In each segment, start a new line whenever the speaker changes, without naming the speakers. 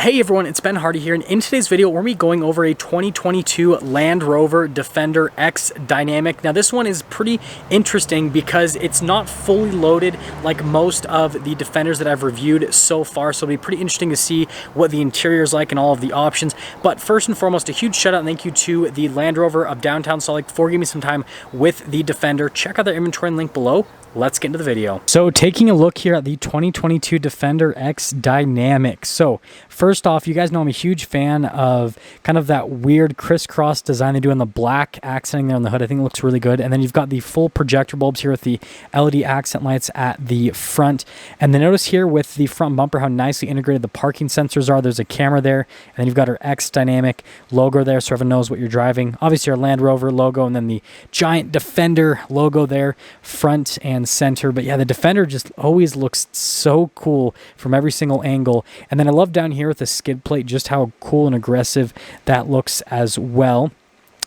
Hey everyone, it's Ben Hardy here, and in today's video we're going to be going over a 2022 Land Rover Defender X Dynamic. Now this one is pretty interesting because it's not fully loaded like most of the Defenders that I've reviewed so far, so it'll be pretty interesting to see what the interior is like and all of the options. But first and foremost, a huge shout out and thank you to the Land Rover of downtown Salt Lake for giving me some time with the Defender. Check out their inventory and link below. Let's get into the video. So taking a look here at the 2022 Defender X Dynamic. So first off, you guys know I'm a huge fan of kind of that weird crisscross design they do in the black accenting there on the hood. I think it looks really good. And then you've got the full projector bulbs here with the LED accent lights at the front. And then notice here with the front bumper how nicely integrated the parking sensors are. There's a camera there. And then you've got our X Dynamic logo there so everyone knows what you're driving. Obviously our Land Rover logo and then the giant Defender logo there, front and center. But yeah, the Defender just always looks so cool from every single angle. And then I love down here with the skid plate just how cool and aggressive that looks as well.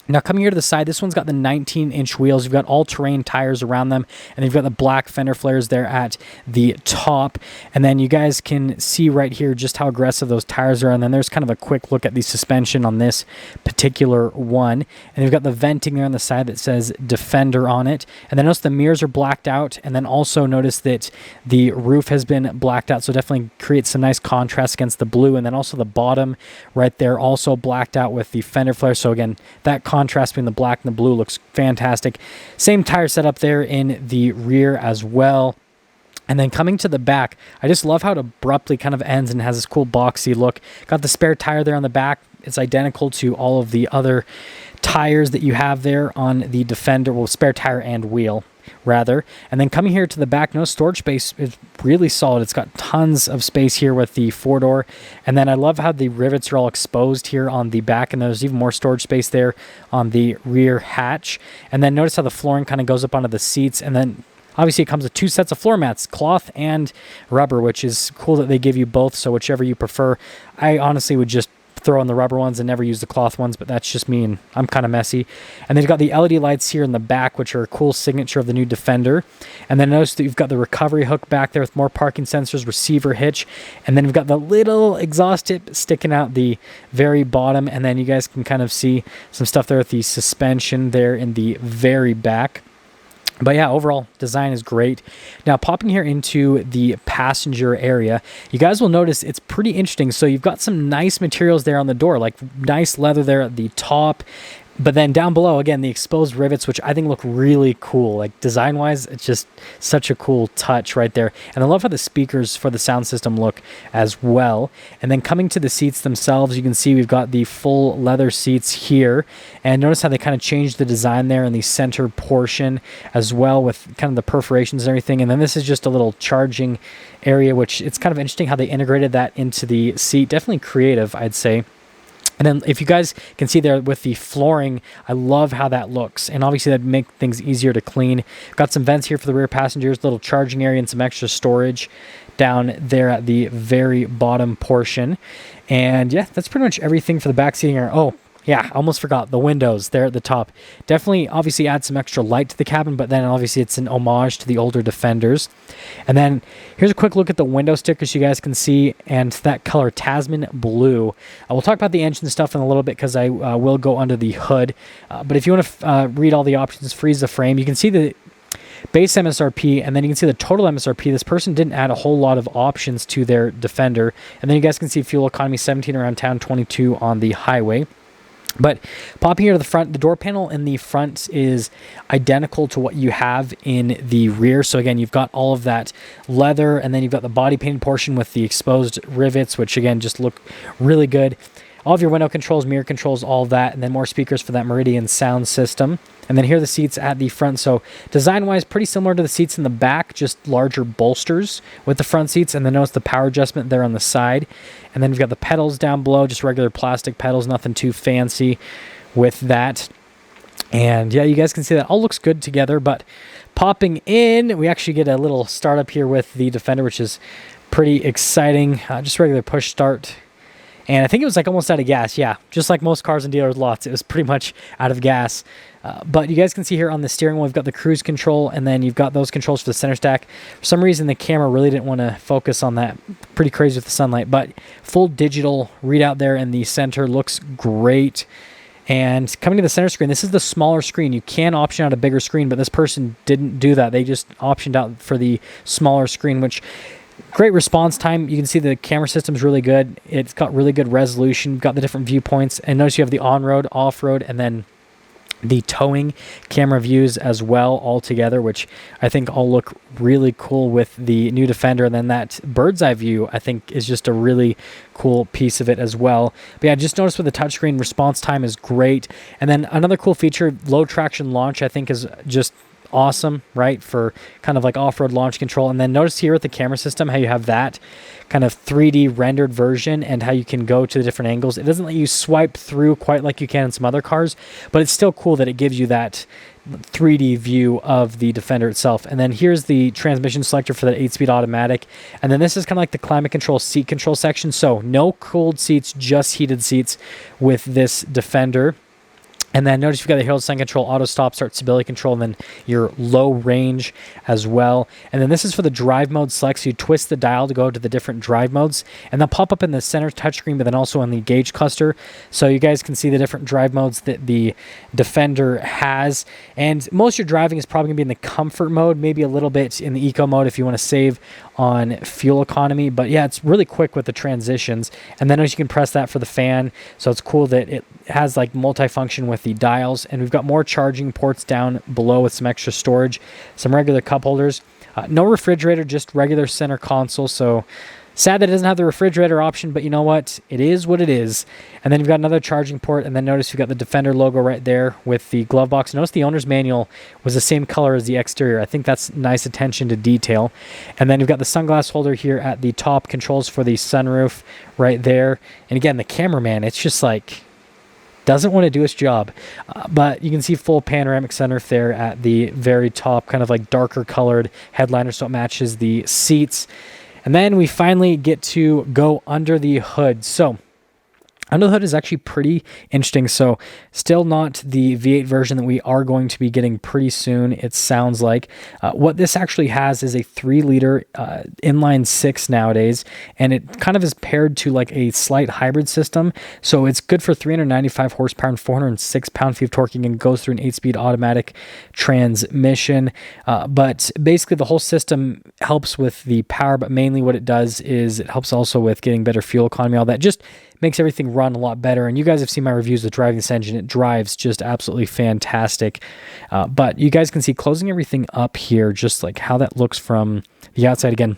Now coming here to the side, this one's got the 19-inch wheels. You've got all-terrain tires around them, and you've got the black fender flares there at the top. And then you guys can see right here just how aggressive those tires are. And then there's kind of a quick look at the suspension on this particular one. And you've got the venting there on the side that says Defender on it. And then notice the mirrors are blacked out. And then also notice that the roof has been blacked out, so definitely creates some nice contrast against the blue. And then also the bottom right there also blacked out with the fender flare. So again, that contrast between the black and the blue looks fantastic. Same tire setup there in the rear as well. And then coming to the back, I just love how it abruptly kind of ends and has this cool boxy look. Got the spare tire there on the back. It's identical to all of the other tires that you have there on the Defender, well, spare tire and wheel rather. And then coming here to the back, no storage space is really solid. It's got tons of space here with the four-door. And then I love how the rivets are all exposed here on the back, and there's even more storage space there on the rear hatch. And then notice how the flooring kind of goes up onto the seats. And then obviously it comes with two sets of floor mats, cloth and rubber, which is cool that they give you both, so whichever you prefer. I honestly would just throw in the rubber ones and never use the cloth ones, but that's just me and I'm kind of messy. And then you've got the LED lights here in the back, which are a cool signature of the new Defender. And then notice that you've got the recovery hook back there with more parking sensors, receiver hitch, and then you've got the little exhaust tip sticking out the very bottom. And then you guys can kind of see some stuff there with the suspension there in the very back. But yeah, overall design is great. Now popping here into the passenger area, you guys will notice it's pretty interesting. So you've got some nice materials there on the door, like nice leather there at the top. But then down below, again, the exposed rivets, which I think look really cool. Like design-wise, it's just such a cool touch right there. And I love how the speakers for the sound system look as well. And then coming to the seats themselves, you can see we've got the full leather seats here. And notice how they kind of changed the design there in the center portion as well with kind of the perforations and everything. And then this is just a little charging area, which it's kind of interesting how they integrated that into the seat. Definitely creative, I'd say. And then if you guys can see there with the flooring, I love how that looks. And obviously that'd make things easier to clean. Got some vents here for the rear passengers, little charging area and some extra storage down there at the very bottom portion. And yeah, that's pretty much everything for the back seating area. Oh, yeah, I almost forgot the windows there at the top. Definitely obviously add some extra light to the cabin, but then obviously it's an homage to the older Defenders. And then here's a quick look at the window stickers you guys can see, and that color Tasman blue. We'll talk about the engine stuff in a little bit because I will go under the hood. But if you want to read all the options, freeze the frame, you can see the base MSRP, and then you can see the total MSRP. This person didn't add a whole lot of options to their Defender. And then you guys can see fuel economy 17 around town, 22 on the highway. But popping here to the front, the door panel in the front is identical to what you have in the rear. So again, you've got all of that leather, and then you've got the body painted portion with the exposed rivets, which again just look really good. All of your window controls, mirror controls, all of that, and then more speakers for that Meridian sound system. And then here are the seats at the front. So design-wise, pretty similar to the seats in the back, just larger bolsters with the front seats. And then notice the power adjustment there on the side. And then we've got the pedals down below, just regular plastic pedals, nothing too fancy with that. And yeah, you guys can see that all looks good together. But popping in, we actually get a little startup here with the Defender, which is pretty exciting. Just regular push start And I think it was like almost out of gas. Yeah, just like most cars and dealers lots, it was pretty much out of gas. But you guys can see here on the steering wheel, we've got the cruise control, and then you've got those controls for the center stack. For some reason, the camera really didn't want to focus on that. Pretty crazy with the sunlight, but full digital readout there in the center. Looks great. And coming to the center screen, this is the smaller screen. You can option out a bigger screen, but this person didn't do that. They just optioned out for the smaller screen, which great response time. You can see the camera system is really good. It's got really good resolution. You've got the different viewpoints. And notice you have the on-road, off-road, and then the towing camera views as well all together, which I think all look really cool with the new Defender. And then that bird's eye view, I think, is just a really cool piece of it as well. But yeah, just notice with the touchscreen, response time is great. And then another cool feature, low traction launch, I think is just awesome, right, for kind of like off-road launch control. And then notice here with the camera system how you have that kind of 3D rendered version and how you can go to the different angles. It doesn't let you swipe through quite like you can in some other cars, but it's still cool that it gives you that 3D view of the Defender itself. And then here's the transmission selector for that 8-speed automatic. And then this is kind of like the climate control, seat control section. So no cooled seats, just heated seats with this Defender. And then notice you've got the hill descent control, auto stop, start stability control, and then your low range as well. And then this is for the drive mode select. So you twist the dial to go to the different drive modes, and they'll pop up in the center touchscreen, but then also in the gauge cluster. So you guys can see the different drive modes that the Defender has. And most of your driving is probably gonna be in the comfort mode, maybe a little bit in the eco mode if you want to save on fuel economy. But yeah, it's really quick with the transitions. And then as you can press that for the fan. So it's cool that it has like multifunction with the dials, and we've got more charging ports down below with some extra storage, some regular cup holders, no refrigerator, just regular center console. So sad that it doesn't have the refrigerator option, but you know what? It is what it is. And then you've got another charging port, and then notice you've got the Defender logo right there with the glove box. Notice the owner's manual was the same color as the exterior. I think that's nice attention to detail. And then you've got the sunglass holder here at the top, controls for the sunroof right there. And again, the cameraman, it's just like doesn't want to do its job, but you can see full panoramic sunroof there at the very top, kind of like darker colored headliner, so it matches the seats. And then we finally get to go under the hood. So under the hood is actually pretty interesting. So still not the V8 version that we are going to be getting pretty soon, it sounds like. What this actually has is a 3-liter inline 6 nowadays, and it kind of is paired to like a slight hybrid system. So it's good for 395 horsepower and 406 pound-feet of torque, and goes through an 8-speed automatic transmission. But basically the whole system helps with the power, but mainly what it does is it helps also with getting better fuel economy, all that. Just makes everything run a lot better. And you guys have seen my reviews of driving this engine. It drives just absolutely fantastic. But you guys can see closing everything up here, just like how that looks from the outside. Again,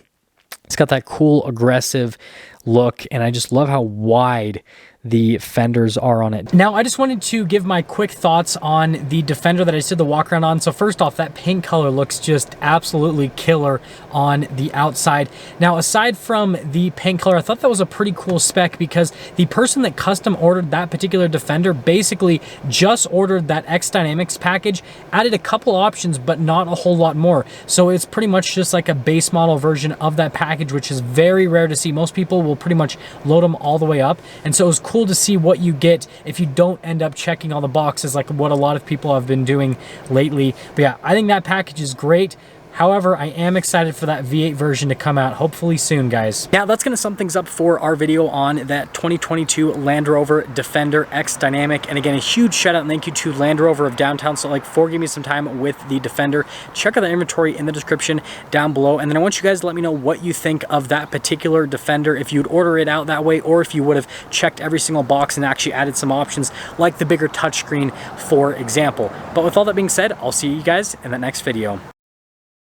it's got that cool, aggressive look, and I just love how wide the fenders are on it. Now, I just wanted to give my quick thoughts on the Defender that I just did the walk around on. So first off, that pink color looks just absolutely killer on the outside. Now, aside from the pink color, I thought that was a pretty cool spec, because the person that custom ordered that particular Defender basically just ordered that X Dynamics package, added a couple options, but not a whole lot more. So it's pretty much just like a base model version of that package, which is very rare to see. Most people will pretty much load them all the way up. And so it was cool to see what you get if you don't end up checking all the boxes like what a lot of people have been doing lately. But yeah, I think that package is great. However, I am excited for that V8 version to come out hopefully soon, guys. Now, that's going to sum things up for our video on that 2022 Land Rover Defender X Dynamic. And again, a huge shout out and thank you to Land Rover of downtown Salt Lake for giving me some time with the Defender. Check out the inventory in the description down below. And then I want you guys to let me know what you think of that particular Defender, if you'd order it out that way, or if you would have checked every single box and actually added some options like the bigger touchscreen, for example. But with all that being said, I'll see you guys in the next video.